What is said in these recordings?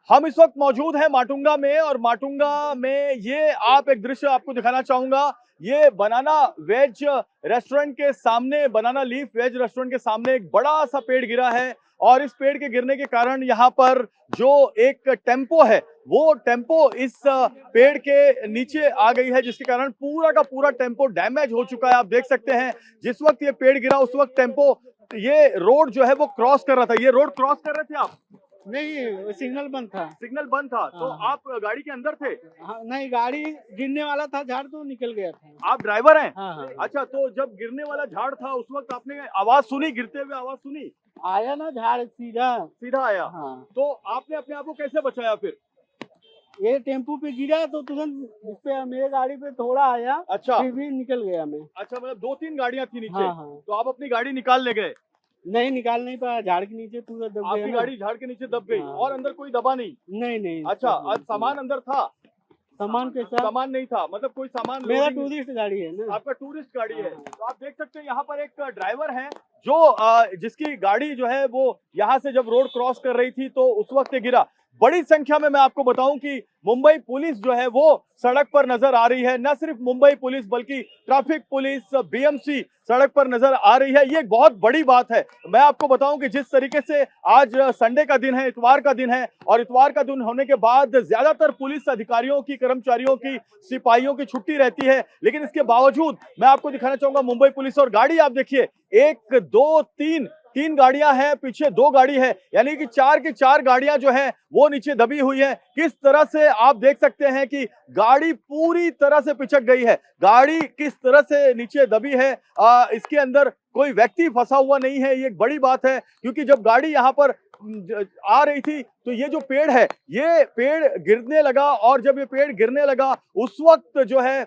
हम इस वक्त मौजूद हैं माटुंगा में, और माटुंगा में ये आप एक दृश्य आपको दिखाना चाहूंगा। ये बनाना वेज रेस्टोरेंट के सामने, बनाना लीफ वेज रेस्टोरेंट के सामने एक बड़ा सा पेड़ गिरा है, और इस पेड़ के गिरने के कारण यहाँ पर जो एक टेम्पो है वो टेम्पो इस पेड़ के नीचे आ गई है, जिसके कारण पूरा का पूरा टेम्पो डैमेज हो चुका है। आप देख सकते हैं जिस वक्त ये पेड़ गिरा उस वक्त टेम्पो ये रोड जो है वो क्रॉस कर रहा था। ये रोड क्रॉस कर रहे थे आप? नहीं, सिग्नल बंद था। सिग्नल बंद था तो हाँ। आप गाड़ी के अंदर थे? हाँ, नहीं, गाड़ी गिरने वाला था, झाड़ तो निकल गया था। आप ड्राइवर हैं? हाँ, हाँ। अच्छा, तो जब गिरने वाला झाड़ था उस वक्त आपने आवाज सुनी, गिरते हुए आवाज सुनी? आया ना झाड़ सीधा। सीधा आया? हाँ। तो आपने अपने आप को कैसे बचाया फिर? ये टेम्पू पे गिरा तो तुरंत इस पे मेरे गाड़ी पे थोड़ा आया। अच्छा। फिर भी निकल गया मैं। अच्छा, मतलब 2-3 गाड़ियां थी नीचे। हाँ, हाँ। तो आप अपनी गाड़ी निकाल ले गए? नहीं, निकाल नहीं पाया, झाड़ के नीचे पूरा दब गया आपकी ना। गाड़ी झाड़ के नीचे दब गई? हाँ। और अंदर कोई दबा नहीं? नहीं, नहीं। अच्छा, आज सामान अंदर था? सामान के साथ सामान नहीं था, मतलब कोई सामान मेरा लोडिंग- टूरिस्ट गाड़ी है ना। आपका टूरिस्ट गाड़ी है। हाँ। तो आप देख सकते हैं यहाँ पर एक ड्राइवर है जो जिसकी गाड़ी जो है वो यहाँ से जब रोड क्रॉस कर रही थी तो उस वक्त ये गिरा। बड़ी संख्या में मैं आपको बताऊं कि मुंबई पुलिस जो है वो सड़क पर नजर आ रही है। न सिर्फ मुंबई पुलिस बल्कि ट्रैफिक पुलिस, बीएमसी सड़क पर नजर आ रही है। ये एक बहुत बड़ी बात है। मैं आपको बताऊं कि जिस तरीके से आज संडे का दिन है, इतवार का दिन है, और इतवार का दिन होने के बाद ज्यादातर पुलिस अधिकारियों की, कर्मचारियों की, सिपाहियों की छुट्टी रहती है, लेकिन इसके बावजूद मैं आपको दिखाना चाहूंगा मुंबई पुलिस। और गाड़ी आप देखिए, 1 2 3 गाड़ियां हैं, पीछे 2 गाड़ी है, यानी कि 4 की 4 गाड़ियां जो हैं वो नीचे दबी हुई हैं। किस तरह से आप देख सकते हैं कि गाड़ी पूरी तरह से पिचक गई है। गाड़ी किस तरह से नीचे दबी है, इसके अंदर कोई व्यक्ति फंसा हुआ नहीं है। ये एक बड़ी बात है, क्योंकि जब गाड़ी यहाँ पर आ रही थी तो ये जो पेड़ है ये पेड़ गिरने लगा, और जब ये पेड़ गिरने लगा उस वक्त जो है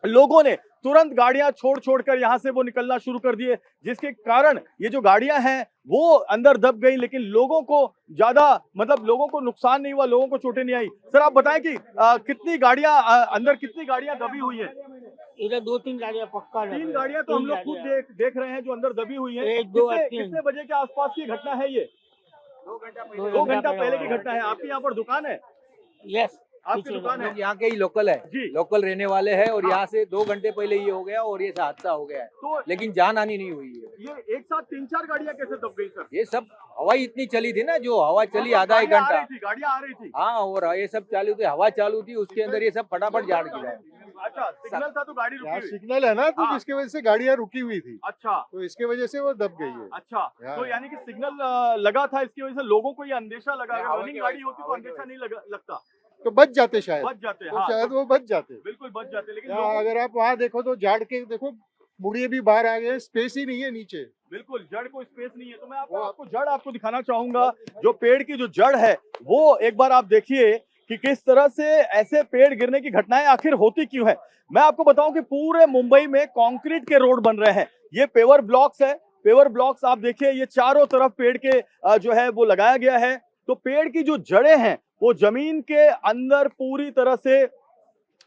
लोगों ने तुरंत गाड़ियां छोड़ छोड़कर यहां से वो निकलना शुरू कर दिए, जिसके कारण ये जो गाड़ियां हैं वो अंदर दब गई, लेकिन लोगों को ज्यादा, मतलब लोगों को नुकसान नहीं हुआ, लोगों को चोटें नहीं आई। सर आप बताएं कि कितनी गाड़ियां अंदर कितनी गाड़ियां दबी हुई है? इधर 2-3 गाड़ियां पक्का लग 3 रहा है। गाड़ियां तो हम लोग 3 खुद गाड़ियां। देख रहे हैं जो अंदर दबी हुई है। 1, 2 और 3। कितने बजे के आसपास की घटना है ये? 2 2 घंटा पहले की घटना है। आपकी यहाँ पर दुकान है? यस। आपकी दुकान है? यहाँ के ही लोकल है जी। लोकल रहने वाले हैं, और हाँ। यहाँ से 2 घंटे पहले ये हो गया और ये हादसा हो गया है, तो लेकिन जान हानि नहीं हुई है। ये एक साथ 3-4 गाड़ियां कैसे दब गई सर? ये सब हवा ही इतनी चली थी ना, जो हवा चली आधा एक घंटा। गाड़ियां आ रही थी। हाँ, और ये सब चालू थी, हवा चालू थी, उसके अंदर ये सब फटाफट झाड़ गिरा है। अच्छा, सिग्नल था तो गाड़ी रुकी यहाँ हुई। सिग्नल है ना, तो हाँ। जिसके वजह से गाड़ियाँ रुकी हुई थी, अच्छा तो इसके वजह से वो दब गई है। अच्छा, हाँ। तो यानी कि सिग्नल लगा था, इसकी वजह से लोगों को ये अंदेशा लगा। हवा अगर की रनिंग वजह गाड़ी से, होती तो हवा की अंदेशा नहीं लगता, तो बच जाते शायद, बच जाते। तो हाँ, शायद वो बच जाते। बिल्कुल बच जाते, लेकिन यहाँ लोगों- अगर आप वहाँ देखो तो झाड़ के देखो, मुड़िए भी बाहर आ गए, स्पेस ही नहीं है नीचे। बिल्कुल जड़ को स्पेस नहीं है। तो मैं आपको जड़ आपको दिखाना चाहूंगा। जो पेड़ की जो जड़ है वो एक बार आप देखिए कि किस तरह से ऐसे पेड़ गिरने की घटनाएं आखिर होती क्यों है। मैं आपको बताऊं कि पूरे मुंबई में कंक्रीट के रोड बन रहे हैं। ये पेवर ब्लॉक्स है, पेवर ब्लॉक्स आप देखिए, ये चारों तरफ पेड़ के जो है वो लगाया गया है। तो पेड़ की जो जड़ें हैं वो जमीन के अंदर पूरी तरह से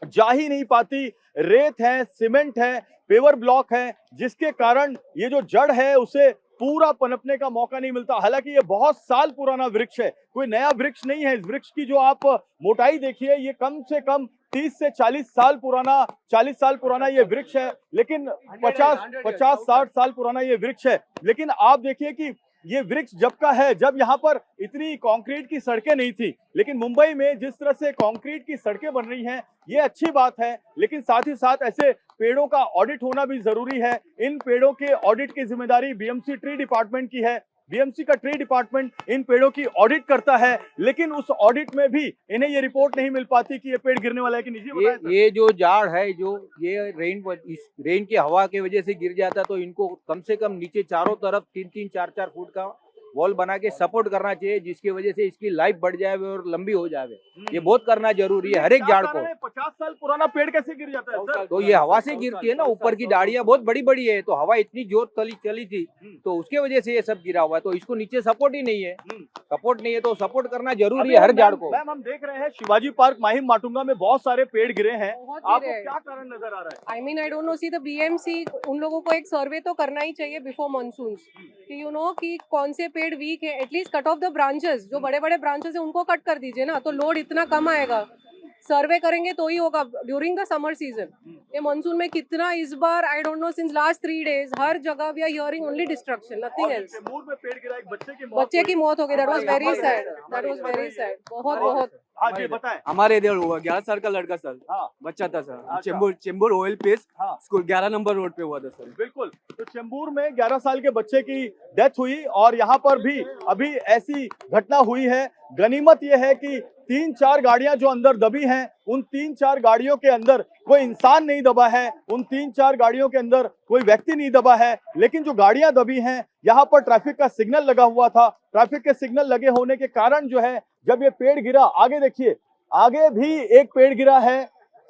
जा ही नहीं पाती। रेत है, सीमेंट है, पेवर ब्लॉक है, जिसके कारण ये जो जड़ है उसे पूरा पनपने का मौका नहीं मिलता। हालांकि ये बहुत साल पुराना वृक्ष है, कोई नया वृक्ष नहीं है। इस वृक्ष की जो आप मोटाई देखिए, ये कम से कम 30 से 40 साल पुराना, 40 साल पुराना ये वृक्ष है, लेकिन 50-60 साल पुराना ये वृक्ष है। लेकिन आप देखिए कि ये वृक्ष जब का है, जब यहाँ पर इतनी कंक्रीट की सड़कें नहीं थी, लेकिन मुंबई में जिस तरह से कंक्रीट की सड़कें बन रही हैं ये अच्छी बात है, लेकिन साथ ही साथ ऐसे पेड़ों का ऑडिट होना भी जरूरी है। इन पेड़ों के ऑडिट की जिम्मेदारी बीएमसी ट्री डिपार्टमेंट की है। बीएमसी का ट्री डिपार्टमेंट इन पेड़ों की ऑडिट करता है, लेकिन उस ऑडिट में भी इन्हें ये रिपोर्ट नहीं मिल पाती कि ये पेड़ गिरने वाला है कि नहीं। ये जो झाड़ है, जो ये रेन की हवा की वजह से गिर जाता, तो इनको कम से कम नीचे चारों तरफ 3-3, 4-4 फुट का वॉल बना के सपोर्ट करना चाहिए, जिसकी वजह से इसकी लाइफ बढ़ जाए और लंबी हो जाए। ये बहुत करना जरूरी है हर एक झाड़ को। 50 साल पुराना पेड़ कैसे गिर जाता है सर? तो ये हवा से गिरती है ना, ऊपर की डालियां बहुत बड़ी बड़ी है, तो हवा इतनी जोर चली थी, तो उसके वजह से ये सब गिरा हुआ है। तो इसको नीचे सपोर्ट ही नहीं है, सपोर्ट नहीं है, तो सपोर्ट करना जरूरी है हर झाड़ को। मैम हम देख रहे हैं शिवाजी पार्क माहिम माटुंगा में बहुत सारे पेड़ गिरे हैं, आपको गिरे क्या कारण नजर आ रहा है? I mean I don't no, see the BMC, उन लोगों को एक सर्वे तो करना ही चाहिए बिफोर मानसून कि यू नो कि कौन से पेड़ वीक है, at least cut off the branches, जो बड़े बड़े ब्रांचेस है उनको कट कर दीजिए ना, तो लोड इतना कम आएगा। सर्वे करेंगे तो ही होगा ड्यूरिंग द समर सीजन। ये मानसून में कितना इस बार I don't know since last 3 days हर जगह we are hearing only destruction, nothing else. Chembur में पेड़ गिरा, एक बच्चे की मौत हो गई, that was very sad, that was very sad, बहुत बहुत। हाँ जी बताएं। हमारे इधर हुआ 11 साल का लड़का सर, हाँ। बच्चा था सर, अच्छा। चेंबूर ऑयल पेस हाँ। स्कूल 11 नंबर रोड पे हुआ था सर। बिल्कुल, तो चेंबूर में 11 साल के बच्चे की डेथ हुई और यहाँ पर भी अभी ऐसी घटना हुई है। गनीमत यह है कि 3-4 गाड़ियां जो अंदर दबी हैं, उन 3-4 गाड़ियों के अंदर कोई इंसान नहीं दबा है, उन 3-4 गाड़ियों के अंदर कोई व्यक्ति नहीं दबा है, लेकिन जो गाड़ियां दबी हैं, यहाँ पर ट्रैफिक का सिग्नल लगा हुआ था। ट्रैफिक के सिग्नल लगे होने के कारण जो है, जब ये पेड़ गिरा, आगे देखिए, आगे भी एक पेड़ गिरा है,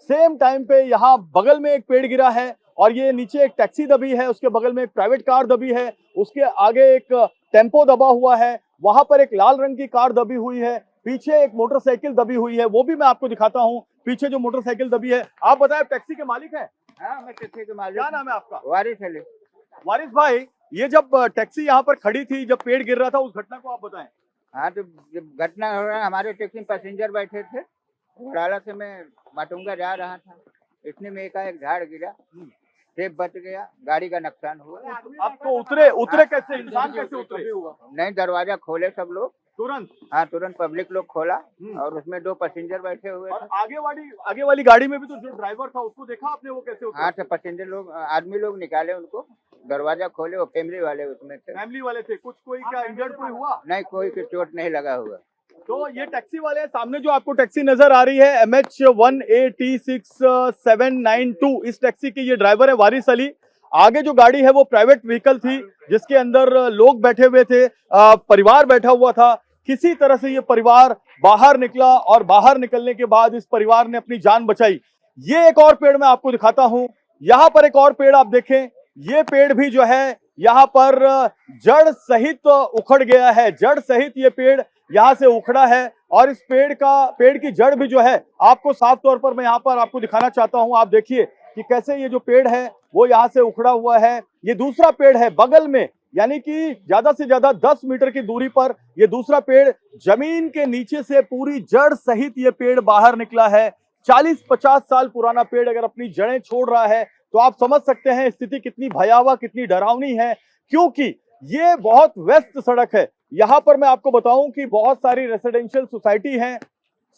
सेम टाइम पे यहाँ बगल में एक पेड़ गिरा है और ये नीचे एक टैक्सी दबी है, उसके बगल में एक प्राइवेट कार दबी है, उसके आगे एक टेम्पो दबा हुआ है, वहां पर एक लाल रंग की कार दबी हुई है, पीछे एक मोटरसाइकिल दबी हुई है, वो भी मैं आपको दिखाता हूँ। पीछे जो मोटरसाइकिल दबी है, आप बताएं टैक्सी के मालिक हैं? हाँ, मैं टैक्सी के मालिक। क्या नाम है आपका? वारिस अली। वारिस भाई, ये जब टैक्सी यहाँ पर खड़ी थी, जब पेड़ गिर रहा था, उस घटना को आप बताएं। हाँ, तो जब घटना हो रहा, हमारे टैक्सी में पैसेंजर बैठे थे, वडाला से मैं माटुंगा जा रहा था, इतने में एक झाड़ गिरा, सेब बच गया, गाड़ी का नुकसान हुआ। आपको उतरे कैसे, इंसान कैसे उतरे? नहीं, दरवाजा खोले सब लोग तुरंत? हाँ, तुरंत पब्लिक लोग खोला और उसमें 2 पैसेंजर बैठे हुए और थे। आगे वाली गाड़ी में भी तो जो ड्राइवर था, उसको देखा आपने, वो कैसे उतरा? हाँ, तो पैसेंजर लोग, आदमी लोग निकाले उनको, दरवाजा खोले, वो फैमिली वाले उसमें थे। फैमिली वाले थे? कोई क्या इंजर्ड कोई हुआ? नहीं, कोई की चोट नहीं लगा हुआ। तो ये टैक्सी वाले, सामने जो आपको टैक्सी नजर आ रही है MH1AT6792, इस टैक्सी की ये ड्राइवर है वारिस अली। आगे जो गाड़ी है वो प्राइवेट व्हीकल थी, जिसके अंदर लोग बैठे हुए थे, परिवार बैठा हुआ था। किसी तरह से ये परिवार बाहर निकला और बाहर निकलने के बाद इस परिवार ने अपनी जान बचाई। ये एक और पेड़ मैं आपको दिखाता हूं, यहाँ पर एक और पेड़ आप देखें, ये पेड़ भी जो है यहाँ पर जड़ सहित उखड़ गया है, जड़ सहित ये पेड़ यहाँ से उखड़ा है और इस पेड़ की जड़ भी जो है, आपको साफ तौर पर मैं यहाँ पर आपको दिखाना चाहता हूँ। आप देखिए कि कैसे ये जो पेड़ है वो यहाँ से उखड़ा हुआ है। ये दूसरा पेड़ है बगल में, यानी कि ज्यादा से ज्यादा 10 मीटर की दूरी पर ये दूसरा पेड़, जमीन के नीचे से पूरी जड़ सहित ये पेड़ बाहर निकला है। 40-50 साल पुराना पेड़ अगर अपनी जड़ें छोड़ रहा है तो आप समझ सकते हैं स्थिति कितनी भयावह, कितनी डरावनी है, क्योंकि ये बहुत व्यस्त सड़क है। यहाँ पर मैं आपको बताऊं कि बहुत सारी रेसिडेंशियल सोसाइटी हैं,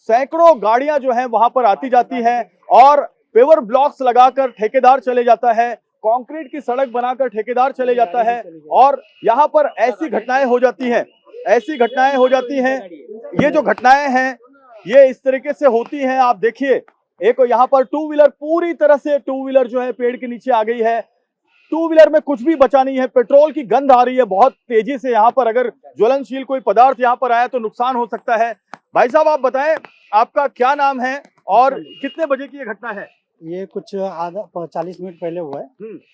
सैकड़ों गाड़ियां जो हैं वहां पर आती जाती हैं और पेवर ब्लॉक्स लगाकर ठेकेदार चले जाता है, कंक्रीट की सड़क बनाकर ठेकेदार चले जाता है और यहाँ पर ऐसी घटनाएं हो जाती हैं, ऐसी घटनाएं हो जाती हैं। ये जो घटनाएं हैं ये इस तरीके से होती हैं। आप देखिए, एक यहाँ पर 2 व्हीलर, पूरी तरह से 2 व्हीलर जो है पेड़ के नीचे आ गई है। 2 व्हीलर में कुछ भी बचा नहीं है, पेट्रोल की गंध आ रही है बहुत तेजी से। यहाँ पर अगर ज्वलनशील कोई पदार्थ यहाँ पर आया तो नुकसान हो सकता है। भाई साहब, आप बताएं आपका क्या नाम है और कितने बजे की ये घटना है? ये कुछ आधा 40 मिनट पहले हुआ है।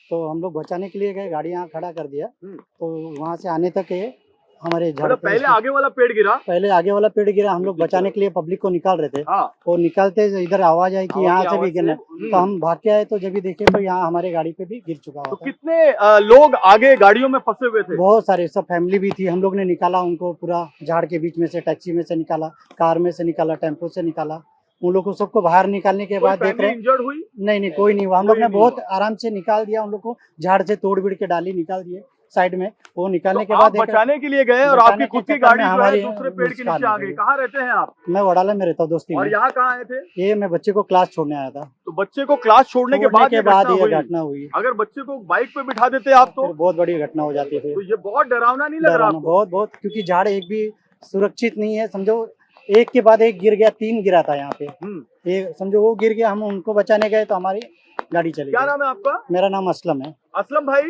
तो हम लोग बचाने के लिए गए, गाड़ी यहाँ खड़ा कर दिया। तो वहाँ से आने तक ये हमारे मतलब पहले आगे वाला पेड़ गिरा, पहले आगे वाला पेड़ गिरा, हम लोग बचाने के लिए पब्लिक को निकाल रहे थे। हाँ। वो निकालते इधर आवाज आई कि यहाँ से भी गिरना, तो हम भाग के आए, तो जब भी देखे तो यहाँ हमारे गाड़ी पे भी गिर चुका तो था। कितने लोग आगे गाड़ियों में फंसे हुए थे? बहुत सारे, सब फैमिली भी थी। हम लोग ने निकाला उनको पूरा, झाड़ के बीच में से, टैक्सी में से निकाला, कार में से निकाला, टेम्पो से निकाला। उन लोग को सबको बाहर निकालने के बाद देख रहे, इंजर्ड हुई? नहीं, कोई नहीं हुआ। हम लोग ने बहुत आराम से निकाल दिया उन लोग को, झाड़ से तोड़ बिड़ के डाली निकाल दिए साइड में। वो निकालने के बाद बचाने के लिए गए और आपकी खुद की गाड़ी जो है दूसरे पेड़ के नीचे आ गई। कहाँ रहते हैं आप? मैं वडाला में रहता हूँ दोस्ती में। और यहाँ कहाँ आए थे? ये मैं बच्चे को क्लास छोड़ने आया था। तो बच्चे को क्लास छोड़ने के बाद ये घटना हुई। अगर बच्चे को बाइक पे बिठा देते आप तो बहुत बड़ी घटना हो जाती थी। तो ये बहुत डरावना नहीं लग रहा आपको? बहुत, क्योंकि झाड़ एक भी सुरक्षित नहीं है। समझो एक के बाद एक गिर गया, 3 गिरा था यहाँ पे। ये समझो वो गिर गया, हम उनको बचाने गए तो हमारी गाड़ी चली। क्या नाम है आपका? मेरा नाम असलम है। असलम भाई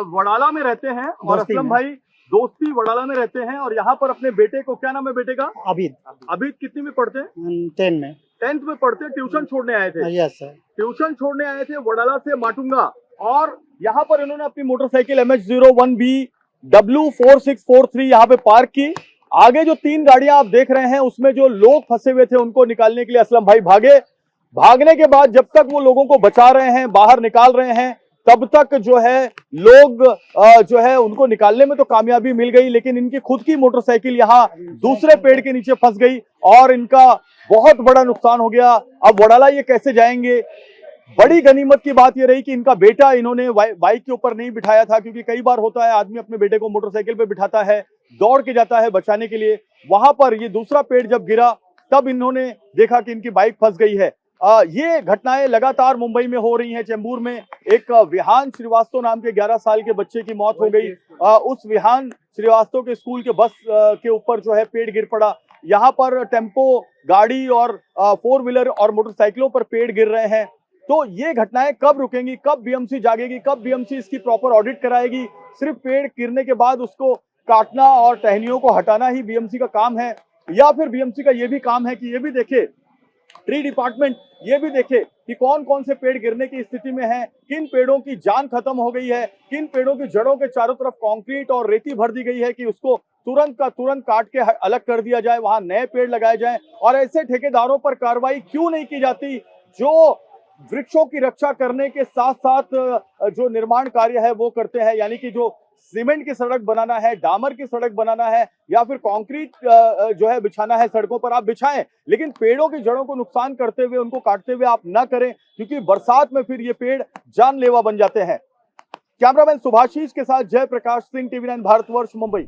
वडाला में रहते हैं और असलम भाई दोस्ती वडाला में रहते हैं और यहाँ पर अपने बेटे को, क्या नाम है बेटे का? अभी कितनी में पढ़ते हैं? 10th में पढ़ते हैं। ट्यूशन छोड़ने आए थे? यस सर, ट्यूशन छोड़ने आए थे वडाला से माटुंगा और यहाँ पर इन्होंने अपनी मोटरसाइकिल MH01BW4643 यहाँ पे पार्क की। आगे जो 3 गाड़ियां आप देख रहे हैं उसमें जो लोग फंसे हुए थे उनको निकालने के लिए असलम भाई भागे। भागने के बाद जब तक वो लोगों को बचा रहे हैं, बाहर निकाल रहे हैं, तब तक जो है लोग जो है उनको निकालने में तो कामयाबी मिल गई, लेकिन इनकी खुद की मोटरसाइकिल यहाँ दूसरे पेड़ के नीचे फंस गई और इनका बहुत बड़ा नुकसान हो गया। अब वडाला ये कैसे जाएंगे? बड़ी गनीमत की बात ये रही कि इनका बेटा इन्होंने बाइक के ऊपर नहीं बिठाया था, क्योंकि कई बार होता है आदमी अपने बेटे को मोटरसाइकिल पे बिठाता है, दौड़ के जाता है बचाने के लिए। वहां पर ये दूसरा पेड़ जब गिरा तब इन्होंने देखा कि इनकी बाइक फंस गई है। ये घटनाएं लगातार मुंबई में हो रही हैं। चेंबूर में एक विहान श्रीवास्तव नाम के 11 साल के बच्चे की मौत हो गई। उस विहान श्रीवास्तव के स्कूल के बस के ऊपर जो है पेड़ गिर पड़ा। यहाँ पर टेम्पो गाड़ी और 4 व्हीलर और मोटरसाइकिलों पर पेड़ गिर रहे हैं। तो ये घटनाएं कब रुकेंगी, कब बीएमसी जागेगी, कब बीएमसी इसकी प्रॉपर ऑडिट कराएगी? सिर्फ पेड़ गिरने के बाद उसको काटना और टहनियों को हटाना ही बीएमसी का काम है, या फिर बीएमसी का ये भी काम है कि ये भी देखे, ट्री डिपार्टमेंट ये भी देखे कि कौन कौन से पेड़ गिरने की स्थिति में हैं, किन पेड़ों की जान खत्म हो गई है, किन पेड़ों की जड़ों के चारों तरफ कंक्रीट और रेती भर दी गई है कि उसको तुरंत का तुरंत काट के अलग कर दिया जाए, वहां नए पेड़ लगाए जाएं। और ऐसे ठेकेदारों पर कार्रवाई क्यों नहीं की जाती जो वृक्षों की रक्षा करने के साथ साथ जो निर्माण कार्य है वो करते हैं, यानी कि जो सीमेंट की सड़क बनाना है, डामर की सड़क बनाना है, या फिर कंक्रीट जो है बिछाना है सड़कों पर, आप बिछाएं, लेकिन पेड़ों की जड़ों को नुकसान करते हुए, उनको काटते हुए आप ना करें, क्योंकि बरसात में फिर ये पेड़ जानलेवा बन जाते हैं। कैमरामैन सुभाषीष के साथ जयप्रकाश सिंह, TV9 भारतवर्ष, मुंबई।